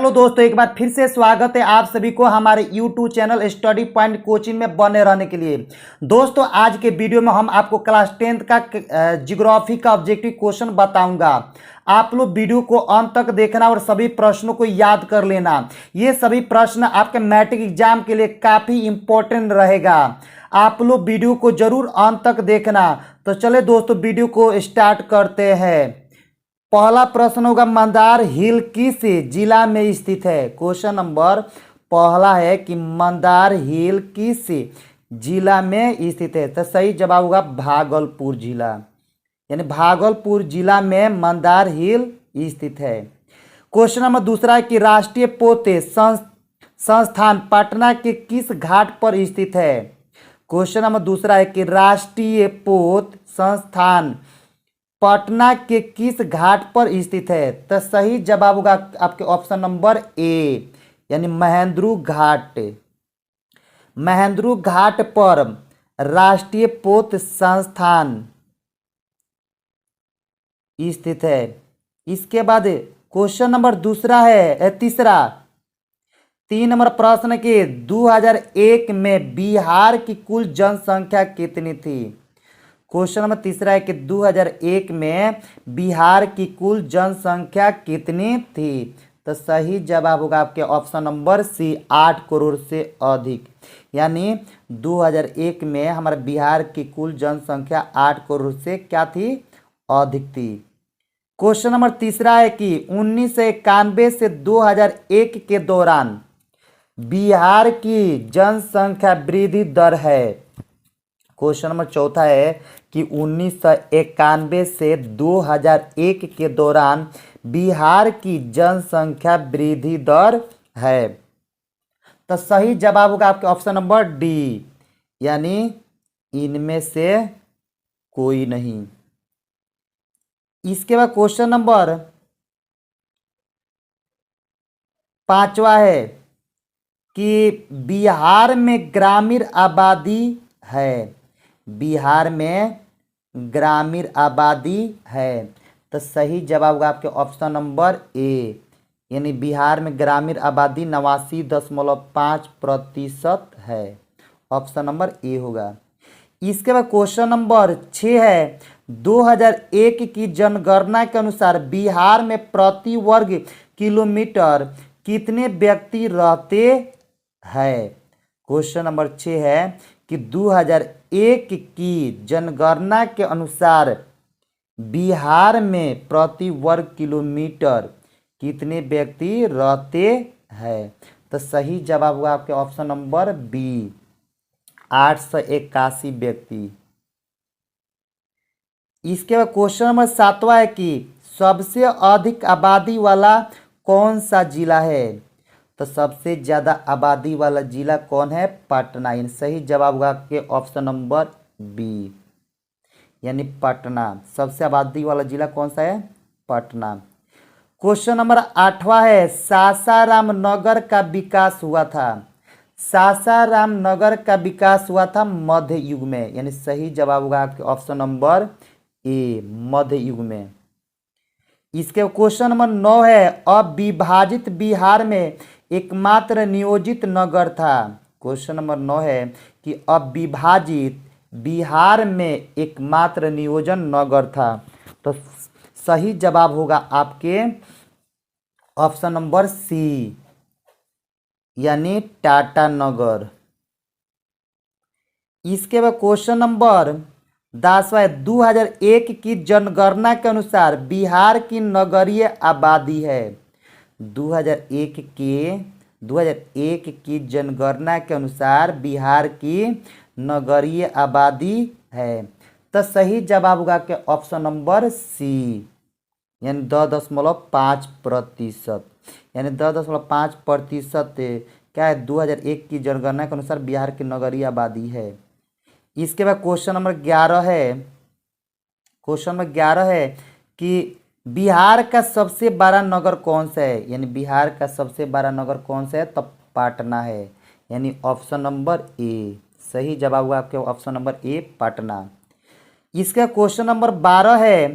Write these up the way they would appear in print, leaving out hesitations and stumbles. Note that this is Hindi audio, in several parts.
हेलो दोस्तों, एक बार फिर से स्वागत है आप सभी को हमारे YouTube channel study point coaching में बने रहने के लिए। दोस्तों, आज के वीडियो में हम आपको क्लास 10th का ज्योग्राफी का ऑब्जेक्टिव क्वेश्चन बताऊंगा। आप लोग वीडियो को अंत तक देखना और सभी प्रश्नों को याद कर लेना। ये सभी प्रश्न आपके मैट्रिक एग्जाम के लिए काफ़ी इंपॉर्टेंट रहेगा। आप लोग वीडियो को जरूर अंत तक देखना। तो चले दोस्तों, वीडियो को स्टार्ट करते हैं। पहला प्रश्न होगा, मंदार हिल किस जिला में स्थित है। क्वेश्चन नंबर पहला है कि मंदार हिल किस जिला में स्थित है। तो सही जवाब होगा भागलपुर जिला, यानी भागलपुर जिला में मंदार हिल स्थित है। क्वेश्चन नंबर दूसरा है कि राष्ट्रीय पोत संस्थान पटना के किस घाट पर स्थित है। क्वेश्चन नंबर दूसरा है कि राष्ट्रीय पोत संस्थान पटना के किस घाट पर स्थित है। तो सही जवाब होगा आपके ऑप्शन नंबर ए, यानी महेंद्रू घाट। महेंद्रू घाट पर राष्ट्रीय पोत संस्थान स्थित है। इसके बाद क्वेश्चन नंबर दूसरा है तीसरा 3 नंबर प्रश्न के 2001 में बिहार की कुल जनसंख्या कितनी थी। क्वेश्चन नंबर तीसरा है कि 2001 में बिहार की कुल जनसंख्या कितनी थी। तो सही जवाब होगा आपके ऑप्शन नंबर सी, 8 करोड़ से अधिक। यानी 2001 में हमारे बिहार की कुल जनसंख्या 8 करोड़ से क्या थी, अधिक थी। क्वेश्चन नंबर तीसरा है कि 1991 से 2001 के दौरान बिहार की जनसंख्या वृद्धि दर है। क्वेश्चन नंबर चौथा है कि 1991 से 2001 के दौरान बिहार की जनसंख्या वृद्धि दर है। तो सही जवाब होगा आपके ऑप्शन नंबर डी, यानी इनमें से कोई नहीं। इसके बाद क्वेश्चन नंबर 5वां है कि बिहार में ग्रामीण आबादी है। बिहार में ग्रामीण आबादी है। तो सही जवाब होगा आपके ऑप्शन नंबर ए, यानी बिहार में ग्रामीण आबादी 89.5% है। ऑप्शन नंबर ए होगा। इसके बाद क्वेश्चन नंबर 6 है, 2001 की जनगणना के अनुसार बिहार में प्रति वर्ग किलोमीटर कितने व्यक्ति रहते हैं। क्वेश्चन नंबर 6 है कि 2001 की जनगणना के अनुसार बिहार में प्रति वर्ग किलोमीटर कितने व्यक्ति रहते हैं। तो सही जवाब हुआ आपके ऑप्शन नंबर बी, 881 व्यक्ति। इसके बाद क्वेश्चन नंबर 7वां है कि सबसे अधिक आबादी वाला कौन सा जिला है। तो सबसे ज़्यादा आबादी वाला जिला कौन है, पटना। यानी सही जवाब होगा आपके ऑप्शन नंबर बी, यानी पटना। सबसे आबादी वाला जिला कौन सा है, पटना। क्वेश्चन नंबर 8वां है, सासाराम नगर का विकास हुआ था। सासाराम नगर का विकास हुआ था मध्य युग में, यानी सही जवाब होगा आपके ऑप्शन नंबर ए, मध्य युग में। इसके क्वेश्चन नंबर 9 है, अविभाजित बिहार में एकमात्र नियोजित नगर था। क्वेश्चन नंबर 9 है कि अविभाजित बिहार में एकमात्र नियोजन नगर था। तो सही जवाब होगा आपके ऑप्शन नंबर सी, यानी टाटा नगर। इसके बाद क्वेश्चन नंबर 10वां है, 2001 की जनगणना के अनुसार बिहार की नगरीय आबादी है। 2001 की जनगणना के अनुसार बिहार की नगरीय आबादी है। तो सही जवाब होगा के ऑप्शन नंबर सी, यानी 10.5%। यानी 10.5% क्या है, 2001 की जनगणना के अनुसार बिहार की नगरीय आबादी है। इसके बाद क्वेश्चन नंबर 11 है। क्वेश्चन नंबर 11 है कि बिहार का सबसे बड़ा नगर कौन सा है। यानी बिहार का सबसे बड़ा नगर कौन सा है, तो पटना है। यानी ऑप्शन नंबर ए, सही जवाब हुआ आपके ऑप्शन नंबर ए, पटना। इसका क्वेश्चन नंबर 12 है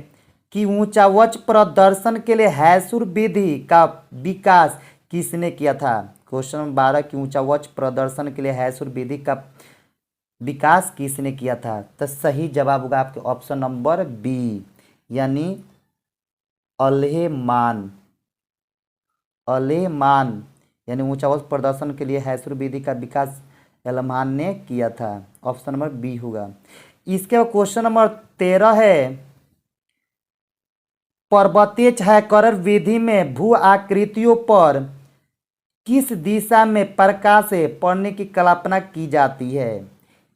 कि ऊंचावच प्रदर्शन के लिए हैसुर विधि का विकास किसने किया था? क्वेश्चन नंबर 12 की ऊंचा वक्ष प्रदर्शन के लिए हैसूर विधि का विकास किसने किया था? तो सही जवाब होगा आपके ऑप्शन नंबर बी, यानी अल्हेमान। अल्हेमान यानी ऊंचा वक्ष प्रदर्शन के लिए हैसूर विधि का विकास अल्हेमान ने किया था। ऑप्शन नंबर बी होगा। इसके बाद क्वेश्चन नंबर 13 है, पर्वतीय छायाकरण विधि में भू आकृतियों पर किस दिशा में प्रकाश से पड़ने की कल्पना की जाती है?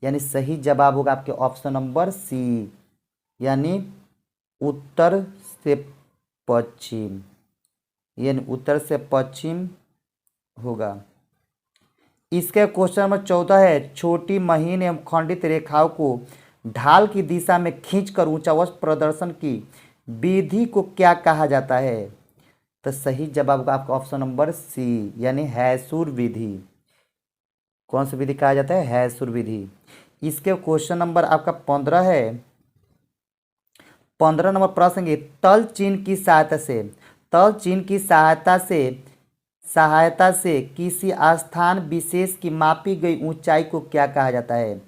यानी सही जवाब होगा आपके ऑप्शन नंबर सी, यानी उत्तर से पश्चिम, यानी उत्तर से पश्चिम होगा। इसके क्वेश्चन नंबर 14 है, छोटी महीन एवं खंडित रेखाओं को ढाल की दिशा में खींचकर ऊंचा वक्ष प्रदर्शन की विधि को क्या कहा जाता है? तो सही जवाब होगा आपका ऑप्शन नंबर सी, यानी हैसूर विधि। कौन सी विधि कहा जाता है? हैसूर विधि। इसके क्वेश्चन नंबर आपका 15 है। 15 नंबर प्रश्न है, तल चिन्ह की सहायता से, तल चिन्ह की सहायता से किसी स्थान विशेष की मापी गई ऊंचाई को क्या कहा जाता है?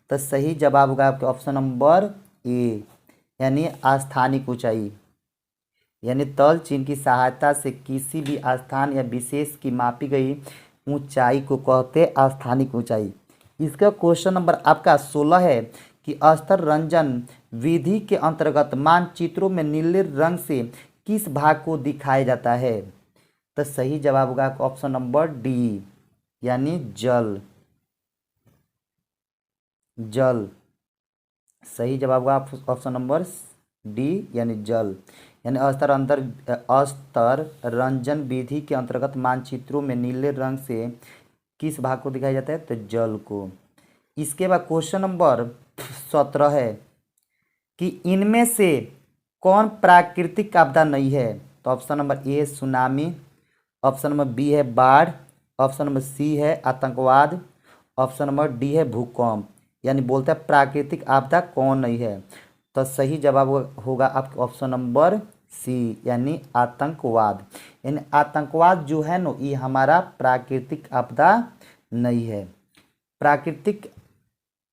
तो सही जवाब होगा आपके ऑप्शन नंबर ए, यानी स्थानिक ऊंचाई। यानी तल चिन्ह की सहायता से किसी भी स्थान या विशेष की मापी गई ऊंचाई को कहते स्थानिक ऊंचाई। इसका क्वेश्चन नंबर आपका 16 है कि अस्तर रंजन विधि के अंतर्गत मानचित्रों में नीले रंग से किस भाग को दिखाया जाता है? तो सही जवाब होगा ऑप्शन नंबर डी, यानी जल। जल सही जवाब होगा ऑप्शन नंबर डी, यानी जल। यानी अस्तर रंजन विधि के अंतर्गत मानचित्रों में नीले रंग से किस भाग को दिखाया जाता है? तो जल को। इसके बाद क्वेश्चन नंबर 17 है कि इनमें से कौन प्राकृतिक आपदा नहीं है? तो option number A tsunami, option number B है बाढ़, ऑप्शन नंबर सी है आतंकवाद, ऑप्शन नंबर डी है भूकंप। यानी बोलते हैं प्राकृतिक आपदा कौन नहीं है? तो सही जवाब होगा आपका ऑप्शन नंबर सी, यानी आतंकवाद। यानी आतंकवाद जो है ना, ये हमारा प्राकृतिक आपदा नहीं है। प्राकृतिक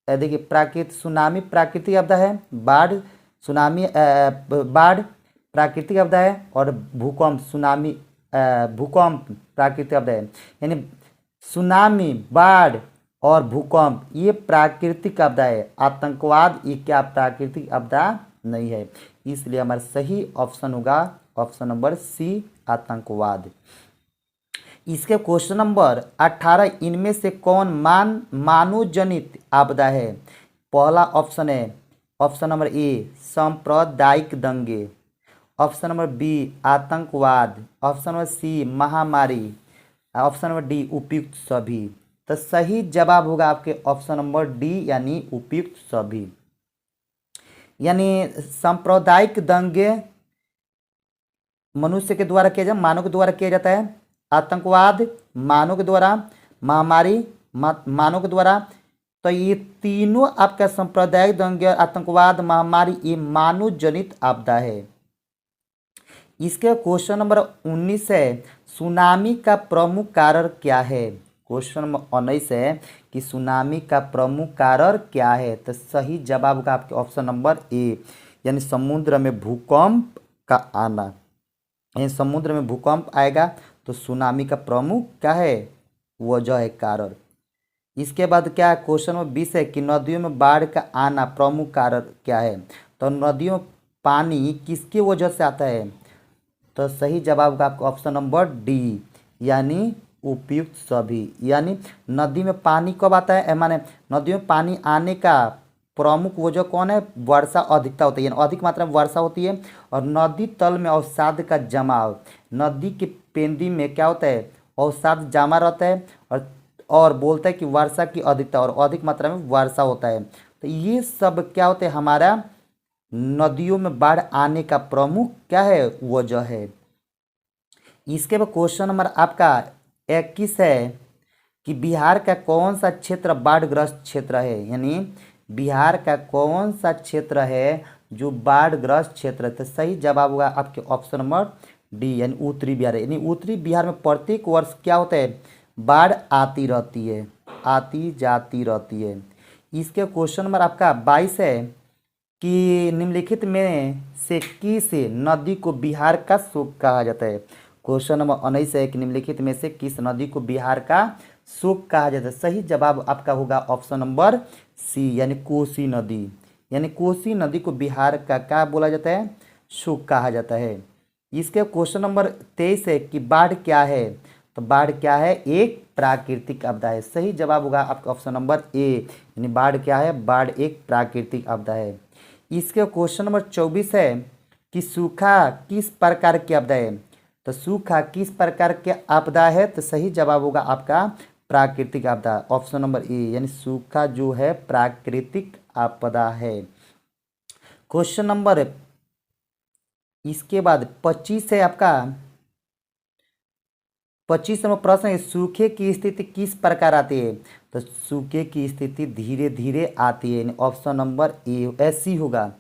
देखिए, सुनामी प्राकृतिक आपदा है, बाढ़ बाढ़ प्राकृतिक आपदा है, और भूकंप प्राकृतिक आपदा है। यानी सुनामी, बाढ़ और भूकंप ये प्राकृतिक आपदा है। आतंकवाद ये क्या प्राकृतिक आपदा नहीं है। इसलिए हमारा सही ऑप्शन होगा ऑप्शन नंबर सी, आतंकवाद। इसके क्वेश्चन नंबर 18, इनमें से कौन मानव जनित आपदा है? पहला ऑप्शन है ऑप्शन नंबर ए सांप्रदायिक दंगे, ऑप्शन नंबर बी आतंकवाद, ऑप्शन नंबर सी महामारी, ऑप्शन नंबर डी उपयुक्त सभी। तो सही जवाब होगा आपके ऑप्शन नंबर डी, यानी उपयुक्त सभी। यानी सांप्रदायिक दंगे मनुष्य के द्वारा किया जाए, मानव के द्वारा किया जाता है। आतंकवाद मानव के द्वारा, महामारी मानव के द्वारा। तो ये तीनों आपका सांप्रदायिक दंगे, आतंकवाद, महामारी ये मानव जनित आपदा है। इसके क्वेश्चन नंबर 19 है, सुनामी का प्रमुख कारण क्या है? क्वेश्चन नंबर 19 है कि सुनामी का प्रमुख कारण क्या है? तो सही जवाब होगा आपके ऑप्शन नंबर ए, यानी समुद्र में भूकंप का आना। यानी समुद्र में भूकंप आएगा तो सुनामी का प्रमुख क्या है? वजह है, कारण। इसके बाद क्या है, क्वेश्चन नंबर 20 है कि नदियों में बाढ़ का आना प्रमुख कारण क्या है? तो नदियों पानी किसकी वजह से आता है? तो सही जवाब होगा आपका ऑप्शन नंबर डी, यानी उपयुक्त सभी। यानी नदी में पानी कब आता है? माने नदियों में पानी आने का प्रमुख वजह कौन है? वर्षा अधिकता होती है, अधिक मात्रा में वर्षा होती है, और नदी तल में अवसाद का जमाव। नदी के पेंदी में क्या होता है? अवसाद जमा रहता है, और बोलता है कि वर्षा की अधिकता, और अधिक मात्रा में वर्षा होता है। तो ये सब क्या होते हैं? हमारा नदियों में बाढ़ आने का प्रमुख क्या है? वजह है। इसके बाद क्वेश्चन नंबर आपका 21 है कि बिहार का कौन सा क्षेत्र बाढ़ग्रस्त क्षेत्र है? यानी बिहार का कौन सा क्षेत्र है जो बाढ़ग्रस्त क्षेत्र है? तो सही जवाब होगा आपके ऑप्शन नंबर डी यानी उत्तरी बिहार है। यानी उत्तरी बिहार में प्रत्येक वर्ष क्या होता है, बाढ़ आती रहती है, आती जाती रहती है। इसके क्वेश्चन नंबर आपका 22 है कि निम्नलिखित में से किस नदी को बिहार का शोक कहा जाता है। क्वेश्चन नंबर 19 है कि निम्नलिखित में से किस नदी को बिहार का शोक कहा जाता है। सही जवाब आपका होगा ऑप्शन नंबर सी यानी कोसी नदी। यानी कोसी नदी को बिहार का क्या बोला जाता है, शोक कहा जाता है। इसके क्वेश्चन नंबर 23 है कि बाढ़ क्या है। तो बाढ़ क्या है, एक प्राकृतिक आपदा है। सही जवाब होगा आपका ऑप्शन नंबर ए यानी बाढ़ क्या है, बाढ़ एक प्राकृतिक आपदा है। इसके क्वेश्चन नंबर 24 है कि सूखा किस प्रकार की आपदा है। तो सूखा किस प्रकार के आपदा है, तो सही जवाब होगा आपका प्राकृतिक आपदा, ऑप्शन नंबर ए यानी सूखा जो है प्राकृतिक आपदा है। क्वेश्चन नंबर इसके बाद 25 है आपका 25 नंबर प्रश्न है, सूखे की स्थिति किस प्रकार आती है। तो सूखे की स्थिति धीरे धीरे आती है यानी ऑप्शन नंबर ए सी होगा।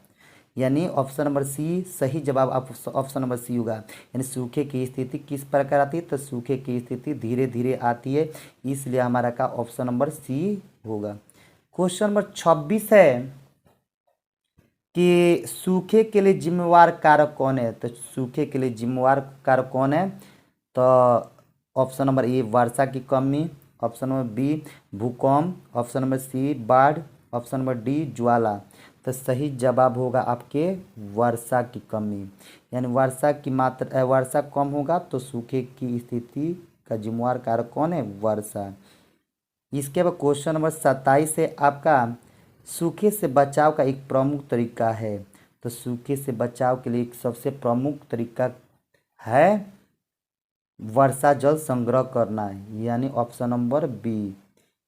यानी ऑप्शन नंबर सी सही जवाब ऑप्शन नंबर सी होगा। यानी सूखे की स्थिति किस प्रकार आती है, तो सूखे की स्थिति धीरे धीरे आती है, इसलिए हमारा का ऑप्शन नंबर सी होगा। क्वेश्चन नंबर 26 है कि सूखे के लिए जिम्मेवार कारक कौन है। तो सूखे के लिए जिम्मेवार कारक कौन है, तो ऑप्शन नंबर ए वर्षा की कमी, ऑप्शन नंबर बी भूकंप, ऑप्शन नंबर सी बाढ़, ऑप्शन नंबर डी ज्वाला। तो सही जवाब होगा आपके वर्षा की कमी। यानी वर्षा की मात्रा वर्षा कम होगा तो सूखे की स्थिति का जिम्मेवार कारक कौन है, वर्षा। इसके बाद क्वेश्चन नंबर 27 है आपका सूखे से बचाव का एक प्रमुख तरीका है। तो सूखे से बचाव के लिए एक सबसे प्रमुख तरीका है वर्षा जल संग्रह करना, यानी ऑप्शन नंबर बी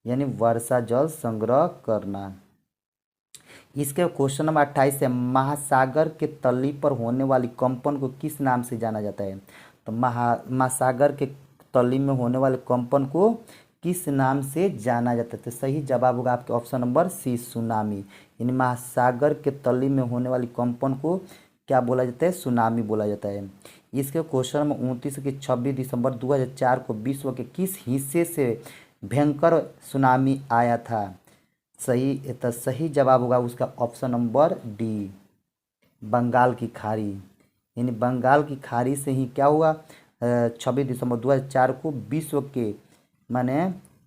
यानी वर्षा जल संग्रह करना। इसके क्वेश्चन नंबर 28 है महासागर के तली पर होने वाली कंपन को किस नाम से जाना जाता है। तो महासागर के तली में होने वाले कंपन को किस नाम से जाना जाता है। तो सही जवाब होगा आपके ऑप्शन नंबर सी सुनामी। यानी महासागर के तली में होने वाली कंपन को क्या बोला जाता है, सुनामी बोला जाता है। इसके क्वेश्चन नंबर 29 के 26 दिसंबर 2004 को विश्व के किस हिस्से से भयंकर सुनामी आया था। सही तो सही जवाब होगा उसका ऑप्शन नंबर डी बंगाल की खाड़ी। यानी बंगाल की खाड़ी से ही क्या हुआ 26 दिसंबर 2004 को विश्व के माने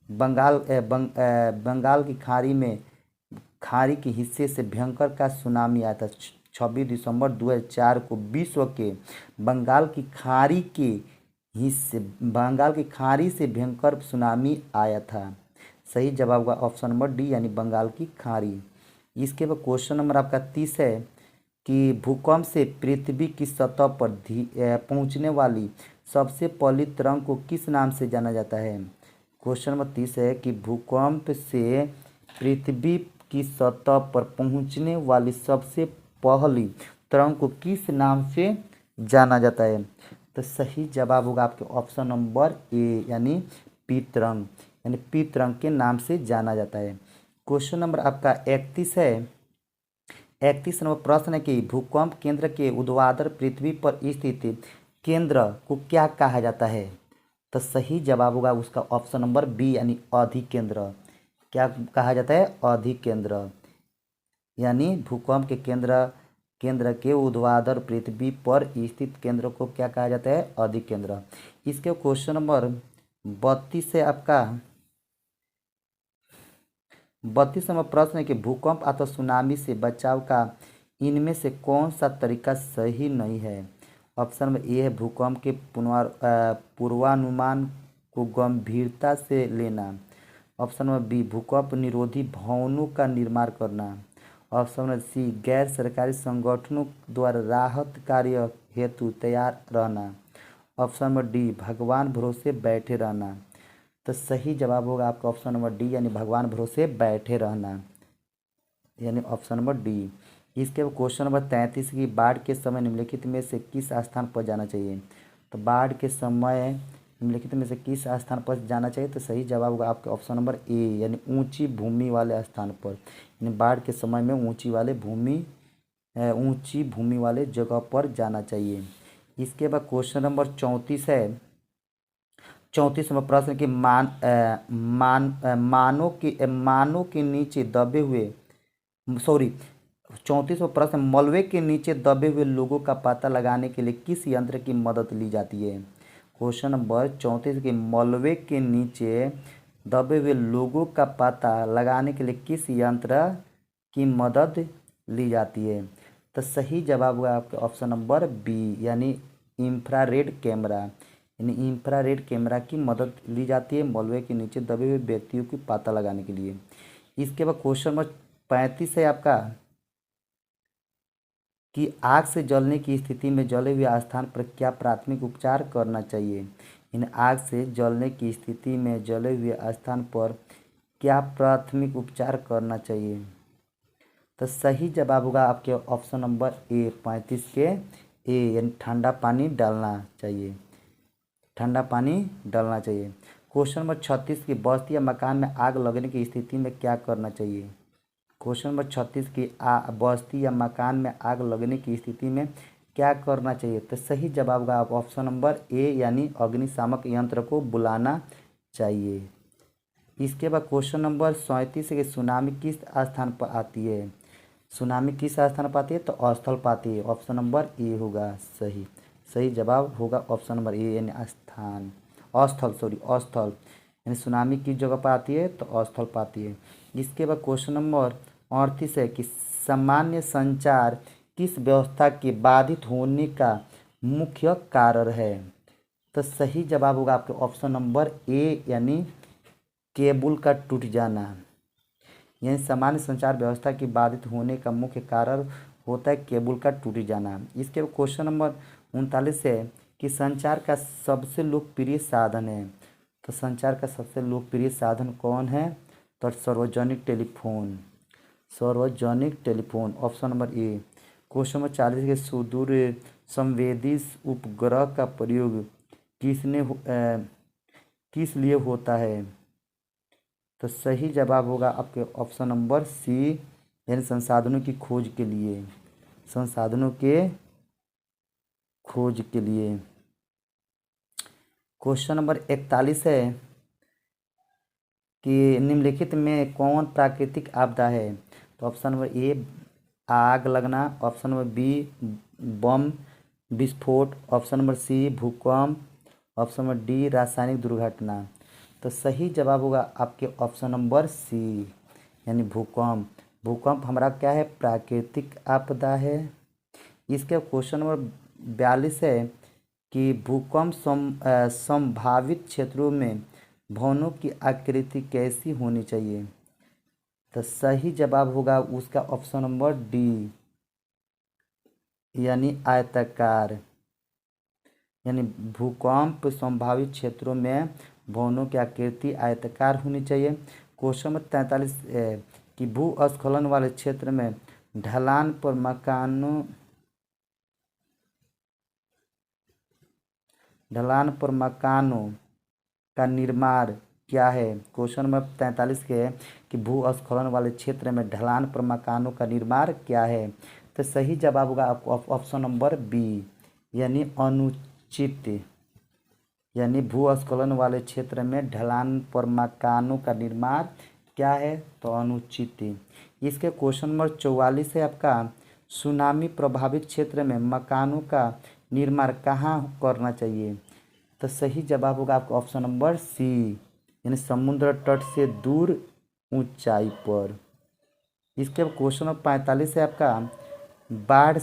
बंगाल की खाड़ी में खाड़ी के हिस्से से भयंकर का सुनामी आया था। 26 दिसंबर 2004 को विश्व के बंगाल की खाड़ी के हिस्से बंगाल की खाड़ी से भयंकर सुनामी आया था। सही जवाब होगा ऑप्शन नंबर डी यानी बंगाल की खाड़ी। इसके बाद क्वेश्चन नंबर आपका 30 है कि भूकंप से पृथ्वी की सतह पर पहुंचने वाली सबसे पहली तरंग को किस नाम से जाना जाता है। क्वेश्चन नंबर 30 है कि भूकंप से पृथ्वी की सतह पर पहुंचने वाली सबसे पहली तरंग को किस नाम से जाना जाता है। तो सही जवाब होगा आपके ऑप्शन नंबर ए यानी पी तरंग, यानी पी तरंग के नाम से जाना जाता है। क्वेश्चन नंबर आपका 31 है। 31 नंबर प्रश्न है कि भूकंप केंद्र के ऊर्ध्वाधर पृथ्वी पर स्थित केंद्र को क्या कहा जाता है। तो सही जवाब होगा उसका ऑप्शन नंबर बी यानी अधिकेंद्र। क्या कहा जाता है, अधिकेंद्र। यानी भूकंप के केंद्र के ऊर्ध्वाधर पृथ्वी पर स्थित केंद्र को क्या कहा जाता है, अधिकेंद्र। इसके क्वेश्चन नंबर 32 है आपका 32 नंबर प्रश्न है कि भूकंप अथवा सुनामी से बचाव का इनमें से कौन सा तरीका सही नहीं है। ऑप्शन नंबर ए है भूकंप के पूर्वानुमान को गंभीरता से लेना। ऑप्शन नंबर बी भूकंप निरोधी भवनों का निर्माण करना। ऑप्शन नंबर सी गैर सरकारी संगठनों द्वारा राहत कार्य हेतु तैयार रहना। ऑप्शन नंबर डी भगवान भरोसे बैठे रहना। तो सही जवाब होगा आपका ऑप्शन नंबर डी यानी भगवान भरोसे बैठे रहना, यानी ऑप्शन नंबर डी। इसके क्वेश्चन नंबर 33 की बाढ़ के समय निम्नलिखित में से किस स्थान पर जाना चाहिए। तो बाढ़ के समय निम्नलिखित में से किस स्थान पर जाना चाहिए। तो सही जवाब होगा आपका ऑप्शन नंबर ए यानी ऊंची भूमि वाले स्थान पर। यानी बाढ़ के समय में ऊंची भूमि वाले जगह पर जाना चाहिए। इसके बाद क्वेश्चन नंबर 34 है। 34वां प्रश्न कि मानों के नीचे दबे हुए, सॉरी 34वां प्रश्न, मलबे के नीचे दबे हुए लोगों का पता लगाने के लिए किस यंत्र की मदद ली जाती है। क्वेश्चन नंबर 34 के मलबे के नीचे दबे हुए लोगों का पता लगाने के लिए किस यंत्र की मदद ली जाती है। तो सही जवाब होगा आपका ऑप्शन नंबर बी, यानी इंफ्रारेड कैमरा। यानी इंफ्रारेड कैमरा की मदद ली जाती है मलबे के नीचे दबे हुए व्यक्तियों की पता लगाने के लिए। इसके बाद क्वेश्चन नंबर 35 है आपका कि आग से जलने की स्थिति में जले हुए स्थान पर क्या प्राथमिक उपचार करना चाहिए। इन आग से जलने की स्थिति में जले हुए स्थान पर क्या प्राथमिक उपचार करना चाहिए। तो सही जवाब होगा आपके ऑप्शन नंबर ए, 35 के ए, यानी ठंडा पानी डालना चाहिए, ठंडा पानी डालना चाहिए। क्वेश्चन नंबर 36 की बस्ती या मकान में आग लगने की स्थिति में क्या करना चाहिए। क्वेश्चन नंबर 36 की बस्ती या मकान में आग लगने की स्थिति में क्या करना चाहिए। तो सही जवाब होगा आप ऑप्शन नंबर ए, यानी अग्निशामक यंत्र को बुलाना चाहिए। इसके बाद क्वेश्चन नंबर 37 के सुनामी किस स्थान पर आती है। सुनामी किस स्थान पर आती है, तो स्थल पर आती है। ऑप्शन नंबर ए होगा सही, सही जवाब होगा ऑप्शन नंबर ए, यानी स्थान, अस्थल, सॉरी अस्थल, यानी सुनामी किस जगह पर आती है, तो स्थल पर आती है। इसके बाद क्वेश्चन नंबर 38 है कि सामान्य संचार किस व्यवस्था के बाधित होने का मुख्य कारण है। तो सही जवाब होगा आपके ऑप्शन नंबर ए, यानी केबल का टूट जाना। यानी सामान्य संचार व्यवस्था की बाधित होने का मुख्य कारण होता है केबल का टूट जाना। इसके बाद क्वेश्चन नंबर 39 है कि संचार का सबसे लोकप्रिय साधन है। तो संचार का सबसे लोकप्रिय साधन कौन है, तो सार्वजनिक टेलीफोन, सार्वजनिक टेलीफोन, ऑप्शन नंबर ए। क्वेश्चन नंबर 40 के सुदूर संवेदी उपग्रह का प्रयोग किस लिए होता है। तो सही जवाब होगा आपके ऑप्शन नंबर सी, यानी संसाधनों की खोज के लिए, संसाधनों के खोज के लिए। क्वेश्चन नंबर 41 है कि निम्नलिखित में कौन प्राकृतिक आपदा है। तो ऑप्शन नंबर ए आग लगना, ऑप्शन नंबर बी बम विस्फोट, ऑप्शन नंबर सी भूकंप, ऑप्शन नंबर डी रासायनिक दुर्घटना। तो सही जवाब होगा आपके ऑप्शन नंबर सी, यानी भूकंप। भूकंप हमारा क्या है, प्राकृतिक आपदा है। इसके क्वेश्चन नंबर 42 है कि भूकंप संभावित क्षेत्रों में भवनों की आकृति कैसी होनी चाहिए। तो सही जवाब होगा उसका ऑप्शन नंबर डी, यानी आयताकार। यानी भूकंप संभावित क्षेत्रों में भवनों की आकृति आयताकार होनी चाहिए। क्वेश्चन नंबर 43 कि भूस्खलन वाले क्षेत्र में ढलान पर मकानों का निर्माण क्या है। क्वेश्चन नंबर 43 के है कि भूस्खलन वाले क्षेत्र में ढलान पर मकानों का निर्माण क्या है। तो सही जवाब होगा आपको ऑप्शन नंबर बी, यानी अनुचित। यानी भूस्खलन वाले क्षेत्र में ढलान पर मकानों का निर्माण क्या है, तो अनुचित। इसके क्वेश्चन नंबर 44 है आपका सुनामी प्रभावित क्षेत्र में मकानों का निर्माण कहाँ करना चाहिए। तो सही जवाब होगा आपका ऑप्शन नंबर सी, यानी समुद्र तट से दूर ऊंचाई पर। इसके क्वेश्चन नंबर 45 है आपका बाढ़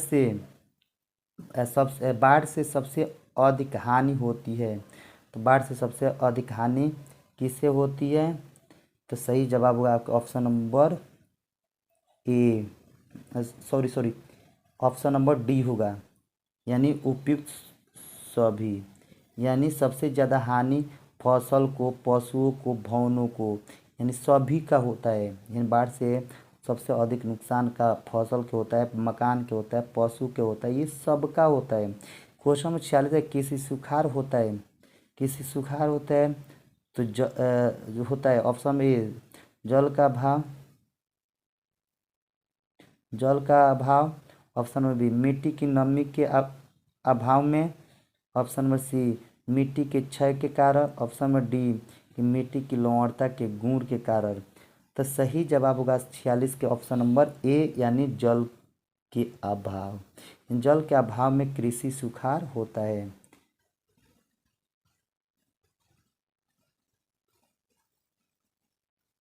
से सबसे अधिक हानि होती है। तो बाढ़ से सबसे अधिक हानि किससे होती है। तो सही जवाब होगा आपका ऑप्शन नंबर ए, सॉरी ऑप्शन नंबर डी होगा, यानी उपयुक्त सभी। यानी सबसे ज़्यादा हानि फसल को, पशुओं को, भवनों को, यानी सभी का होता है। यानी बाढ़ से सबसे अधिक नुकसान का फसल के होता है, मकान के होता है, पशु के होता है, ये सब का होता है। क्वेश्चन नंबर 46 है किसी सुखाड़ होता है, किसी सुखाड़ होता है तो जो होता है ऑप्शन ए जल का अभाव, जल का अभाव, ऑप्शन में बी मिट्टी की नमी के अभाव में, ऑप्शन नंबर सी मिट्टी के क्षय के कारण, ऑप्शन नंबर डी कि मिट्टी की लवणता के गुण के कारण। तो सही जवाब होगा 46 के ऑप्शन नंबर ए यानी जल के अभाव। जल के अभाव में कृषि सुखाड़ होता है।